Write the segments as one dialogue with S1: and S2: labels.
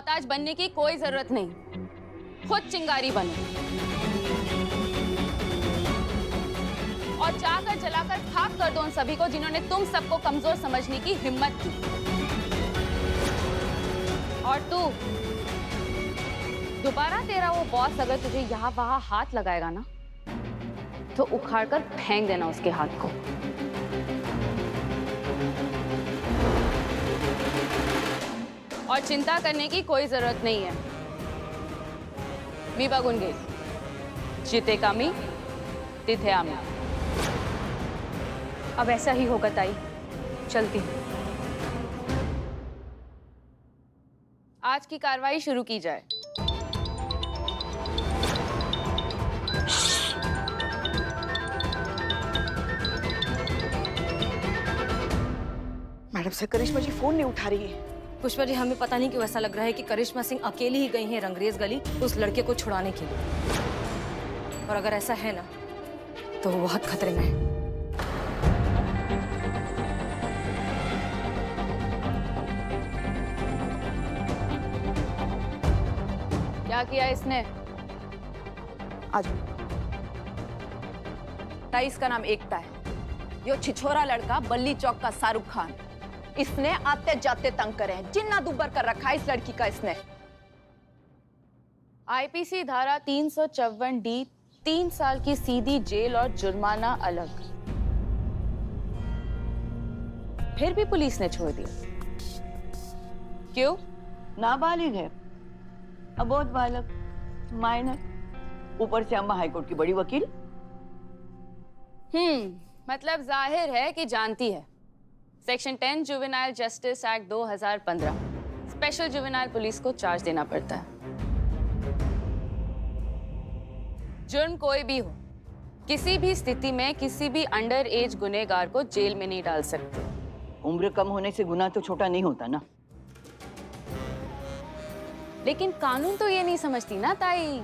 S1: मोहताज बनने की कोई जरूरत नहीं, खुद चिंगारी बनो और जाकर जलाकर खाक कर दो उन सभी को जिन्होंने तुम सबको कमजोर समझने की हिम्मत की। और तू दोबारा तेरा वो बॉस अगर तुझे यहाँ वहां हाथ लगाएगा ना, तो उखाड़ कर फेंक देना उसके हाथ को। और चिंता करने की कोई जरूरत नहीं है। मी बघून घेईल, जिथे कामी तिथे आम्ही।
S2: अब ऐसा ही होगा ताई, चलती हूँ।
S1: आज की कार्रवाई शुरू की जाए।
S3: मैडम सर, करिश्मा जी फोन नहीं उठा रही है।
S2: पुष्पा जी, हमें पता नहीं क्यों ऐसा लग रहा है कि करिश्मा सिंह अकेली ही गई हैं रंगरेज गली उस लड़के को छुड़ाने के लिए। और अगर ऐसा है ना, तो वो बहुत खतरे में है।
S1: क्या किया इसने?
S3: आज
S4: ताई, इसका नाम एकता है। यो छिछोरा लड़का बल्ली चौक का शाहरुख खान। इसने आते जाते तंग करे हैं, जिन्ना दुब्बर कर रखा है इस लड़की का इसने।
S1: आईपीसी धारा 354D 3 साल की सीधी जेल और जुर्माना अलग। फिर भी पुलिस ने छोड़ दिया। क्यों?
S5: नाबालिग है, अबोध बालक, माइनर, ऊपर से अम्मा हाईकोर्ट की बड़ी वकील।
S1: मतलब जाहिर है कि जानती है। Section 10 juvenile justice act 2015 special juvenile police को चार्ज देना पड़ता है। जुर्म कोई भी हो, किसी भी स्थिति में किसी भी अंडर एज गुनहगार को जेल में नहीं डाल सकते।
S5: उम्र कम होने से गुनाह तो छोटा नहीं होता ना।
S1: लेकिन कानून तो ये नहीं समझती ना ताई,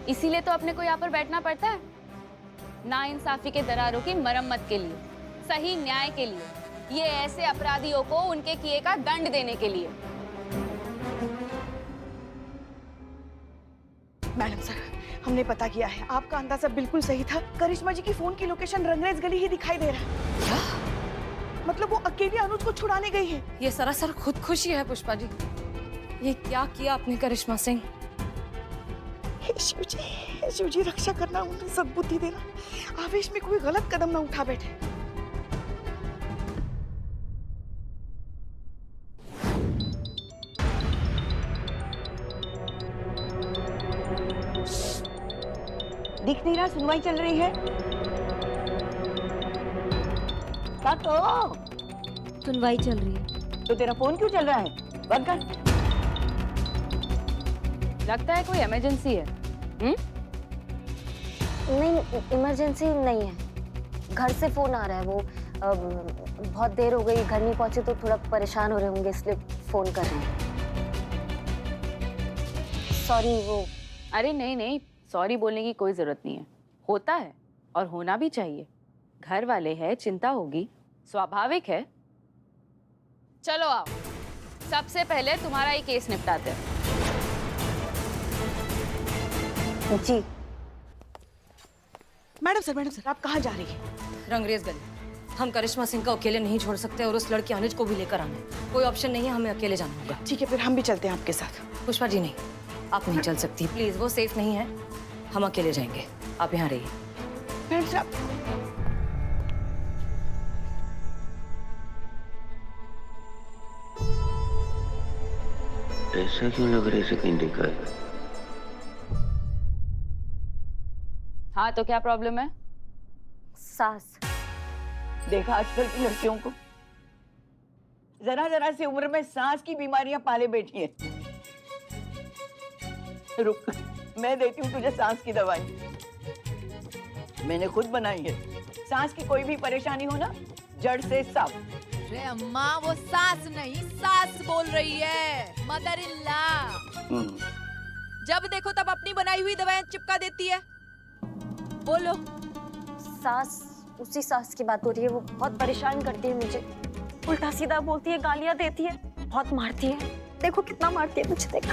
S1: इसीलिए तो अपने को यहाँ पर बैठना पड़ता है। नाइंसाफी के दरारों की मरम्मत के लिए, सही न्याय के लिए, ये ऐसे अपराधियों को उनके किए का दंड देने के लिए।
S3: मैडम सर, हमने पता किया है, आपका अंदाजा बिल्कुल सही था। करिश्मा जी की फोन की लोकेशन रंगरेज गली ही दिखाई दे रहा है।
S2: क्या?
S3: मतलब वो अकेली अनुज को छुड़ाने गई है।
S2: ये सरासर खुदकुशी है पुष्पा जी। ये क्या किया आपने करिश्मा सिंह?
S3: हे शिव जी रक्षा करना, उन्हें सद्बुद्धि देना, आवेश में कोई गलत कदम ना उठा बैठे।
S5: दिख नहीं रहा, सुनवाई चल रही है।
S6: सुनवाई चल रही है।
S5: तो तेरा फोन क्यों चल रहा है? बंद कर।
S1: लगता है कोई इमरजेंसी है।
S6: नहीं, इमरजेंसी नहीं है। घर से फोन आ रहा है। वो बहुत देर हो गई, घर नहीं पहुंचे तो थोड़ा परेशान हो रहे होंगे, इसलिए फोन कर रहे हैं। सॉरी वो।
S1: अरे नहीं, सॉरी बोलने की कोई जरूरत नहीं है। होता है और होना भी चाहिए। घर वाले हैं, चिंता होगी, स्वाभाविक है। चलो आओ, सबसे पहले तुम्हारा ही केस निपटाते हैं।
S6: जी
S3: मैडम सर, आप कहाँ जा रही हैं?
S2: रंगरेज गली। हम करिश्मा सिंह को अकेले नहीं छोड़ सकते और उस लड़की अनुज को भी लेकर आना है। कोई ऑप्शन नहीं है, हमें अकेले जाना होगा।
S3: ठीक है, फिर हम भी चलते हैं आपके साथ।
S2: पुष्पा जी नहीं, आप नहीं चल सकती प्लीज, वो सेफ नहीं है। हम अकेले जाएंगे, आप यहाँ रहिए।
S3: मैडम सर,
S7: ऐसा क्यों लग रहा है इसे कहीं देखा है?
S1: हाँ तो क्या प्रॉब्लम है?
S6: सास।
S5: देखा आजकल की लड़कियों को, जरा जरा सी उम्र में सांस की बीमारियां पाले बैठी है। रुक, मैं देती हूँ तुझे सांस की दवाई। मैंने खुद बनाई है। सांस की कोई भी परेशानी हो ना, जड़ से साफ।
S4: अरे अम्मा, वो सास नहीं सास बोल रही है, मदर इन लॉ। जब देखो तब अपनी बनाई हुई दवाएं चिपका देती है। बोलो।
S6: सास, उसी सास की बात हो रही है। वो बहुत परेशान करती है मुझे, उल्टा सीधा बोलती है, गालियां देती है, बहुत मारती है। देखो कितना मारती है मुझे, देखो।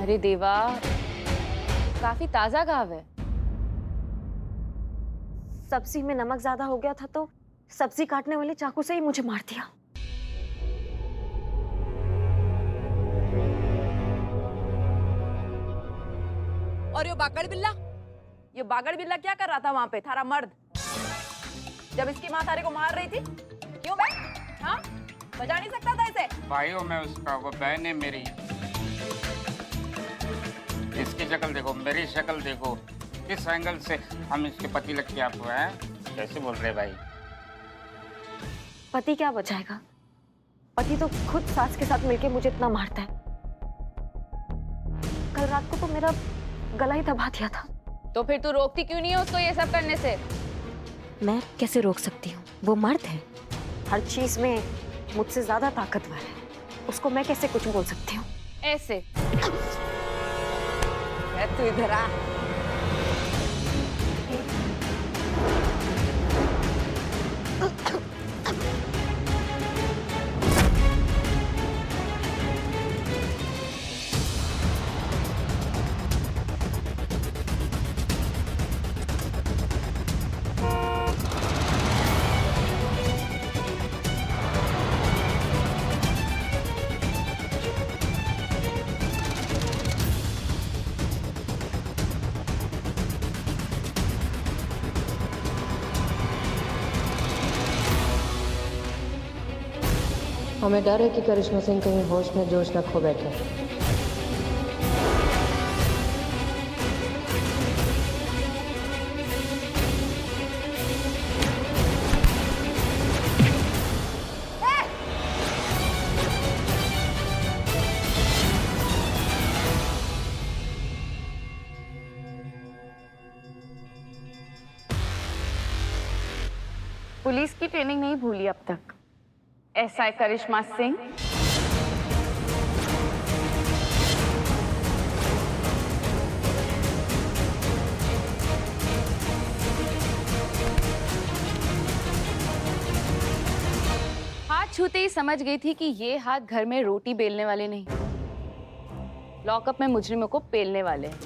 S1: अरे देवा, काफी ताजा घाव है।
S6: सब्जी में नमक ज्यादा हो गया था तो सब्जी काटने वाले चाकू से ही मुझे मार दिया।
S4: और ये बागड़ बिल्ला?
S2: ये बागड़ बिल्ला क्या कर रहा था वहां पे, थारा मर्द, जब इसकी माँ थारे को मार रही थी? क्यों बे? हाँ, बजा नहीं सकता था इसे?
S8: भाइयों मैं उसका, वो बहन है मेरी। इसकी शक्ल देखो, मेरी शक्ल देखो, किस एंगल से हम इसके पति लगते आपको हैं? कैसे बोल रहे भाई?
S6: पति क्या बचाएगा? पति तो खुद सास के साथ मिलके मुझे इतना मारता है। कल रात को तो मेरा गला ही दबा दिया था।
S1: तो फिर तू रोकती क्यों नहीं है उसको ये सब करने से?
S6: मैं कैसे रोक सकती हूँ? वो मर्द है, हर चीज में मुझसे ज्यादा ताकतवर है, उसको मैं कैसे कुछ बोल सकती हूँ?
S1: ऐसे
S2: तू इधर आ।
S9: हमें डर है कि करिश्मा सिंह कहीं होश में जोश न खो बैठे।
S1: पुलिस की ट्रेनिंग नहीं भूली अब तक। एसआई करिश्मा सिंह। हाथ छूते ही समझ गई थी कि ये हाथ घर में रोटी बेलने वाले नहीं, लॉकअप में मुजरिमों को पेलने वाले हैं।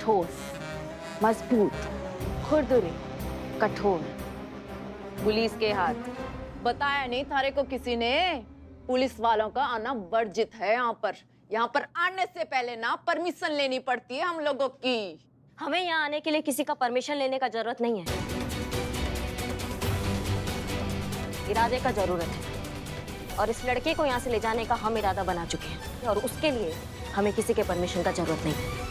S1: ठोस, मजबूत, खुरदुरे, कठोर पुलिस के हाथ।
S4: बताया नहीं थारे को किसी ने? पुलिस वालों का आना वर्जित है यहाँ पर। यहाँ पर आने से पहले ना परमिशन लेनी पड़ती है हम लोगों की।
S6: हमें यहाँ आने के लिए किसी का परमिशन लेने का जरूरत नहीं है, इरादे का जरूरत है। और इस लड़के को यहाँ से ले जाने का हम इरादा बना चुके हैं और उसके लिए हमें किसी के परमिशन का जरूरत नहीं है।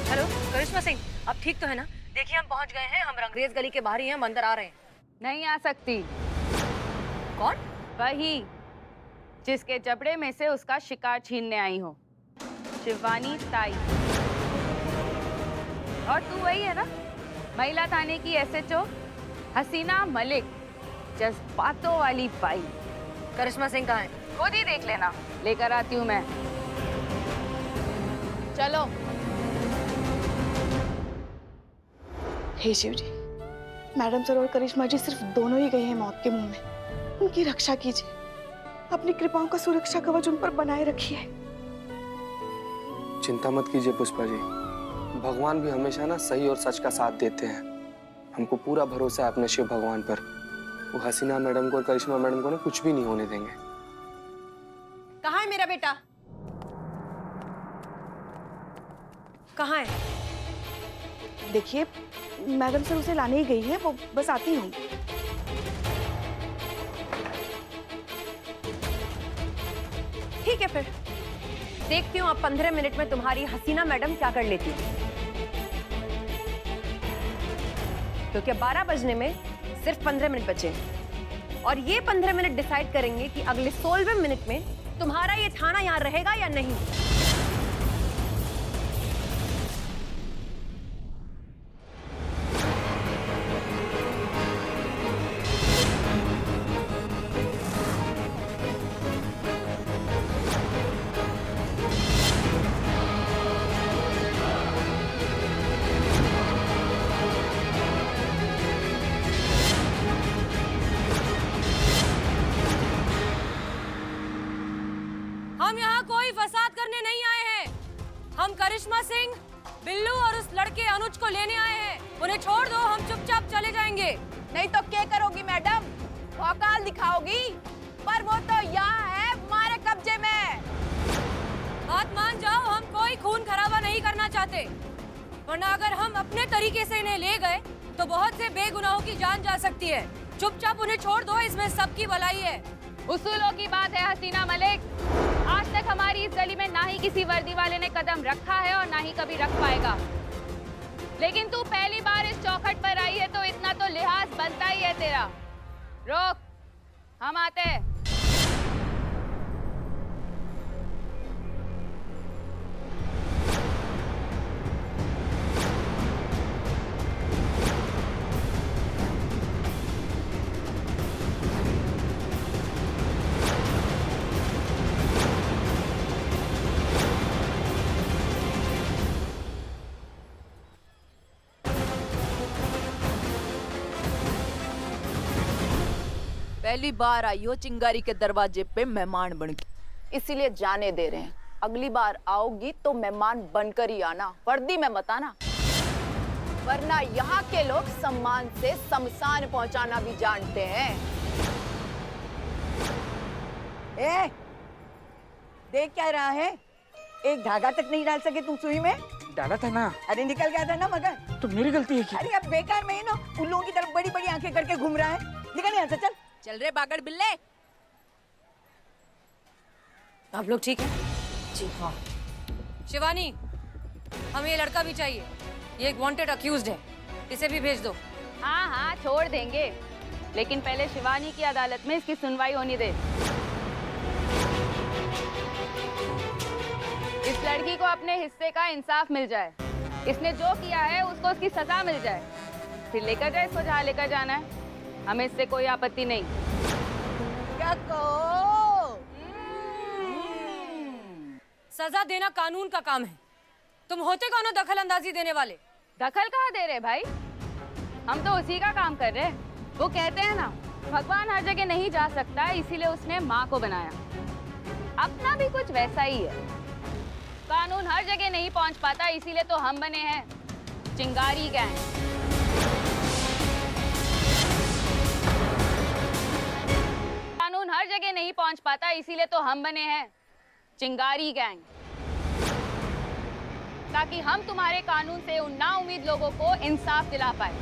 S2: हेलो करिश्मा सिंह, अब ठीक तो है ना? देखिए हम पहुंच गए हैं, हम रंगरेज गली के बाहर ही हैं, हम अंदर आ रहे हैं।
S1: नहीं आ सकती।
S2: कौन?
S1: वही जिसके जबड़े में से उसका शिकार छीनने आई हो, शिवानी ताई। और तू वही है ना, महिला थाने की एसएचओ हसीना मलिक, जज्बातों वाली बाई।
S2: करिश्मा सिंह कहाँ है?
S1: खुद ही देख लेना, लेकर आती हूँ मैं। चलो।
S3: हे शिव जी, मैडम सर और करिश्मा जी सिर्फ दोनों ही गए हैं मौत के मुंह में। उनकी रक्षा कीजिए, अपनी कृपाओं का सुरक्षा कवच उन पर बनाए रखिए।
S10: चिंता मत कीजिए पुष्पा जी, भगवान भी हमेशा ना सही और सच का साथ देते हैं। हमको पूरा भरोसा है अपने शिव भगवान पर। वो हसीना मैडम को और करिश्मा मैडम को ना कुछ भी नहीं होने देंगे।
S2: कहाँ है मेरा बेटा? कहाँ है?
S3: देखिए मैडम सर उसे लाने ही गई है, वो बस आती होंगी।
S2: ठीक है फिर देखती हूँ अब 15 मिनट में तुम्हारी हसीना मैडम क्या कर लेती है, क्योंकि 12 बजने में सिर्फ 15 मिनट बचे। और ये 15 मिनट डिसाइड करेंगे कि अगले 16वें मिनट में तुम्हारा ये थाना यहाँ रहेगा या नहीं। हम यहाँ कोई फसाद करने नहीं आए हैं। हम करिश्मा सिंह, बिल्लू और उस लड़के अनुज को लेने आए हैं। उन्हें छोड़ दो, हम चुपचाप चले जाएंगे।
S4: नहीं तो क्या करोगी मैडम? औकात दिखाओगी? पर वो तो यहाँ है हमारे कब्जे में।
S2: बात मान जाओ, हम कोई खून खराबा नहीं करना चाहते, वरना अगर हम अपने तरीके से इन्हें ले गए तो बहुत से बेगुनाहों की जान जा सकती है। चुपचाप उन्हें छोड़ दो, इसमें सबकी भलाई है।
S1: उसूलों की बात है हसीना मलिक। आज तक हमारी इस गली में ना ही किसी वर्दी वाले ने कदम रखा है और ना ही कभी रख पाएगा, लेकिन तू पहली बार इस चौखट पर आई है तो इतना तो लिहाज बनता ही है तेरा। रोक, हम आते हैं।
S4: पहली बार आई हो चिंगारी के दरवाजे पे मेहमान बन के, इसीलिए जाने दे रहे हैं। अगली बार आओगी तो मेहमान बनकर ही आना, वर्दी में मत आना, वरना यहाँ के लोग सम्मान से शमशान पहुंचाना भी जानते हैं।
S5: ए, देख क्या रहा है? एक धागा तक नहीं डाल सके तुम सुई में?
S8: डाला था ना।
S5: अरे निकल गया था ना मगर।
S8: तो मेरी गलती है क्या?
S5: अरे अब बेकार में ही ना उल्लुओं की तरफ बड़ी बड़ी आंखें करके घूम रहा है। निकल यहाँ से, चल।
S4: चल रे बागड़ बिल्ले।
S2: आप लोग ठीक हैं? जी हाँ। शिवानी, हमें ये लड़का भी चाहिए। ये एक वांटेड अक्यूज्ड है, इसे भी भेज दो।
S1: हाँ हाँ छोड़ देंगे, लेकिन पहले शिवानी की अदालत में इसकी सुनवाई होनी दे। इस लड़की को अपने हिस्से का इंसाफ मिल जाए, इसने जो किया है उसको उसकी सजा मिल जाए, फिर लेकर जाए इसको जहाँ लेकर जाना है। हमें इससे कोई आपत्ति नहीं।
S5: क्या कहो?
S2: सजा देना कानून का काम है, तुम होते कौन हो दखल अंदाजी देने वाले?
S1: दखल कहाँ दे रहे भाई, हम तो उसी का काम कर रहे हैं। वो कहते हैं ना, भगवान हर जगह नहीं जा सकता, इसीलिए उसने माँ को बनाया। अपना भी कुछ वैसा ही है, कानून हर जगह नहीं पहुंच पाता, इसीलिए तो हम बने हैं चिंगारी गैंग। कानून हर जगह नहीं पहुंच पाता, इसीलिए तो हम बने हैं चिंगारी गैंग, ताकि हम तुम्हारे कानून से उन नाउम्मीद लोगों को इंसाफ दिला पाए।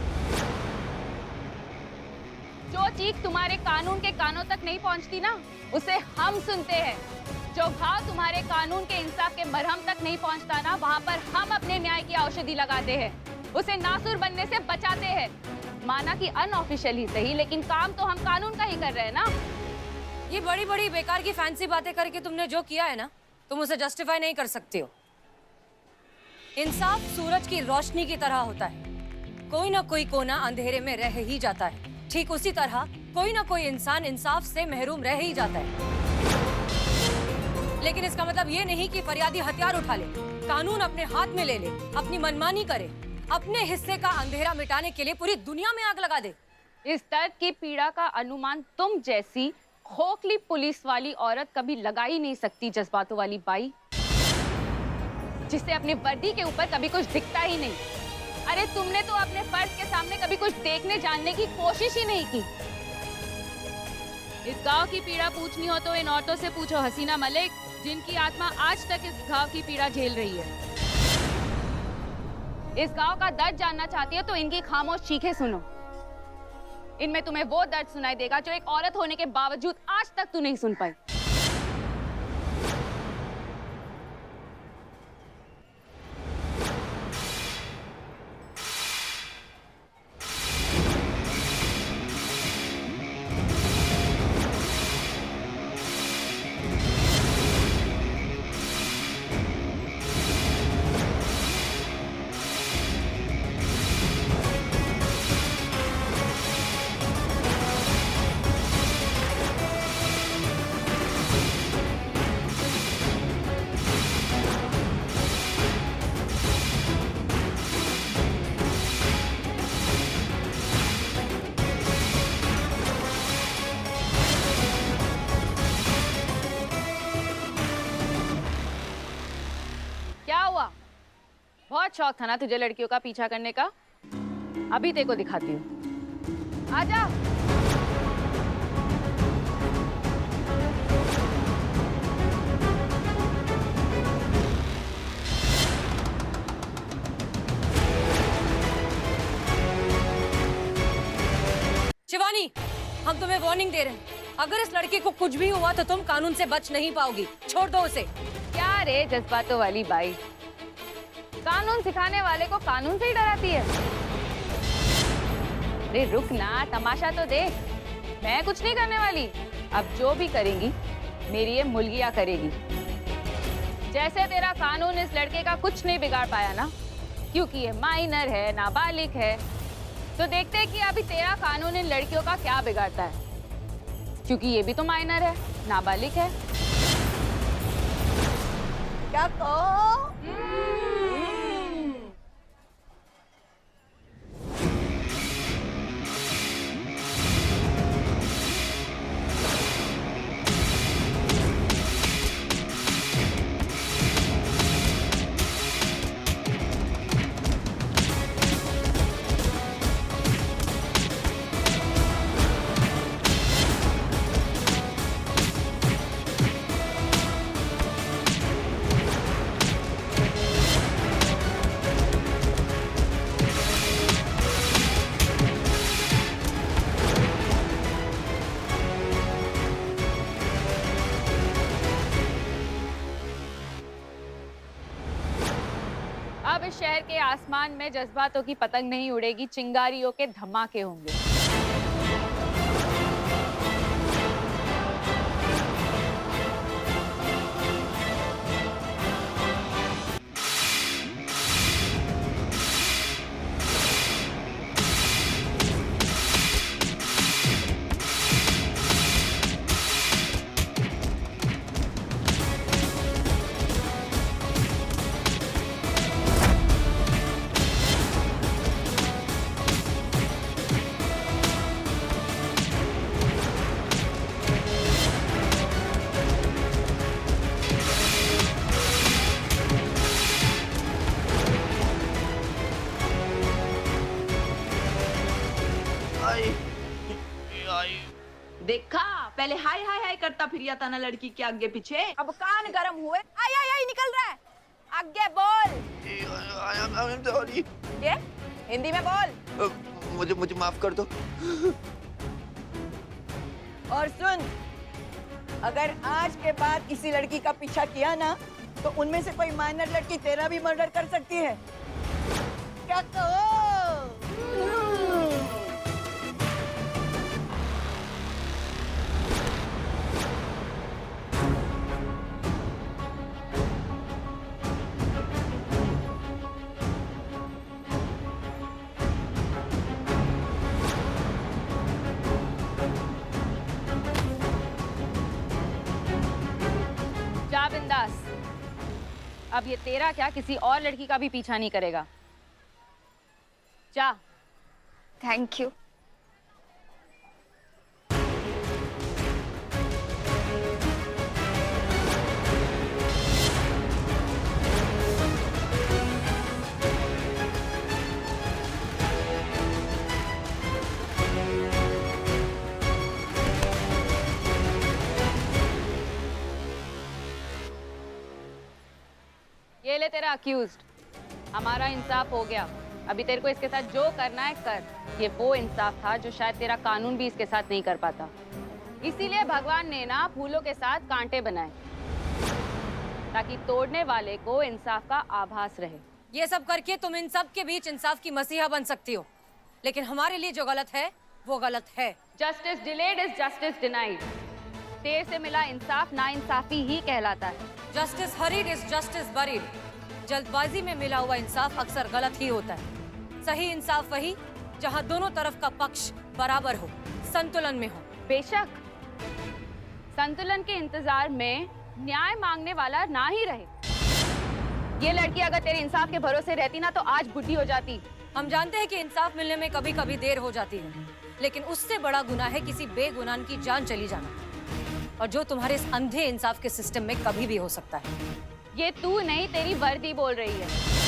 S1: जो चीख तुम्हारे कानून के कानों तक नहीं पहुंचती ना, उसे हम सुनते हैं। जो घाव तुम्हारे कानून के इंसाफ के मरहम तक नहीं पहुंचता ना, वहां पर हम अपने न्याय की औषधि लगाते हैं, उसे नासूर बनने से बचाते हैं। माना कि अनऑफिशियली सही, लेकिन काम तो हम कानून का ही कर रहे हैं ना।
S2: ये बड़ी बड़ी बेकार की फैंसी बातें करके तुमने जो किया है ना, तुम उसे जस्टिफाई नहीं कर सकते हो। इंसाफ सूरज की रोशनी की तरह होता है, कोई ना कोई कोना अंधेरे में रह ही जाता है। ठीक उसी तरह कोई ना कोई इंसान इंसाफ से महरूम रह ही जाता है। लेकिन इसका मतलब ये नहीं कि फरियादी हथियार उठा ले, कानून अपने हाथ में ले ले, अपनी मनमानी करे, अपने हिस्से का अंधेरा मिटाने के लिए पूरी दुनिया में आग लगा दे।
S1: इस दर्द की पीड़ा का अनुमान तुम जैसी खोखली पुलिस वाली औरत कभी लगा ही नहीं सकती, जज्बातों वाली बाई, जिससे अपनी वर्दी के ऊपर कभी कुछ दिखता ही नहीं। अरे तुमने तो अपने फर्ज के सामने कभी कुछ देखने जानने की कोशिश ही नहीं की। इस गांव की पीड़ा पूछनी हो तो इन औरतों से पूछो हसीना मलिक, जिनकी आत्मा आज तक इस गांव की पीड़ा झेल रही है। इस गांव का दर्द जानना चाहती हो तो इनकी खामोश चीखें सुनो। इनमें तुम्हें वो दर्द सुनाई देगा जो एक औरत होने के बावजूद आज तक तू नहीं सुन पाई। बहुत शौक था ना तुझे लड़कियों का पीछा करने का? अभी तेरे को दिखाती हूँ, आजा।
S2: शिवानी, हम तुम्हें वार्निंग दे रहे हैं, अगर इस लड़के को कुछ भी हुआ तो तुम कानून से बच नहीं पाओगी। छोड़ दो उसे।
S1: क्या रे जज्बातों वाली बाई, कानून सिखाने वाले को कानून से ही डराती है? अरे रुक ना, तमाशा तो देख। मैं कुछ नहीं करने वाली। अब जो भी करेंगी मेरी ये मुलगिया करेगी। जैसे तेरा कानून इस लड़के का कुछ नहीं बिगाड़ पाया ना, क्योंकि ये माइनर है, नाबालिग है, तो देखते हैं कि अभी तेरा कानून इन लड़कियों का क्या बिगाड़ता है, क्योंकि ये भी तो माइनर है, नाबालिग है।
S5: क्या कहो?
S1: अब इस शहर के आसमान में जज्बातों की पतंग नहीं उड़ेगी, चिंगारियों के धमाके होंगे।
S4: देखा, पहले हाय हाय हाय करता फिर था ना लड़की के आगे पीछे, अब कान गरम हुए। आई आई आई निकल रहा है, आगे बोल।
S5: सॉरी।
S4: ये हिंदी में बोल।
S5: मुझे माफ कर दो। और सुन, अगर आज के बाद किसी लड़की का पीछा किया ना, तो उनमें से कोई माइनर लड़की तेरा भी मर्डर कर सकती है। क्या कहो?
S1: जा बिंदास, अब ये तेरा क्या किसी और लड़की का भी पीछा नहीं करेगा। जा।
S6: Thank you.
S1: ये ले तेरा अक्यूज्ड, हमारा इंसाफ हो गया। अभी तेरे को इसके साथ जो करना है कर। ये वो इंसाफ था जो शायद तेरा कानून भी इसके साथ नहीं कर पाता। इसीलिए भगवान ने ना फूलों के साथ कांटे बनाए, ताकि तोड़ने वाले को इंसाफ का आभास रहे।
S2: ये सब करके तुम इन सब के बीच इंसाफ की मसीहा बन सकती हो, लेकिन हमारे लिए जो गलत है वो गलत है।
S1: Justice delayed is justice denied. देर से मिला इंसाफ नाइंसाफी ही कहलाता है।
S2: Justice hurried is justice buried. जल्दबाजी में मिला हुआ इंसाफ अक्सर गलत ही होता है। सही इंसाफ वही जहां दोनों तरफ का पक्ष बराबर हो, संतुलन में हो।
S1: बेशक संतुलन के इंतजार में न्याय मांगने वाला ना ही रहे। ये लड़की अगर तेरे इंसाफ के भरोसे रहती ना, तो आज बुढ़ी हो जाती।
S2: हम जानते हैं कि इंसाफ मिलने में कभी कभी देर हो जाती है, लेकिन उससे बड़ा गुनाह है किसी बेगुनाह की जान चली जाना, और जो तुम्हारे इस अंधे इंसाफ के सिस्टम में कभी भी हो सकता है।
S1: ये तू नहीं, तेरी वर्दी बोल रही है।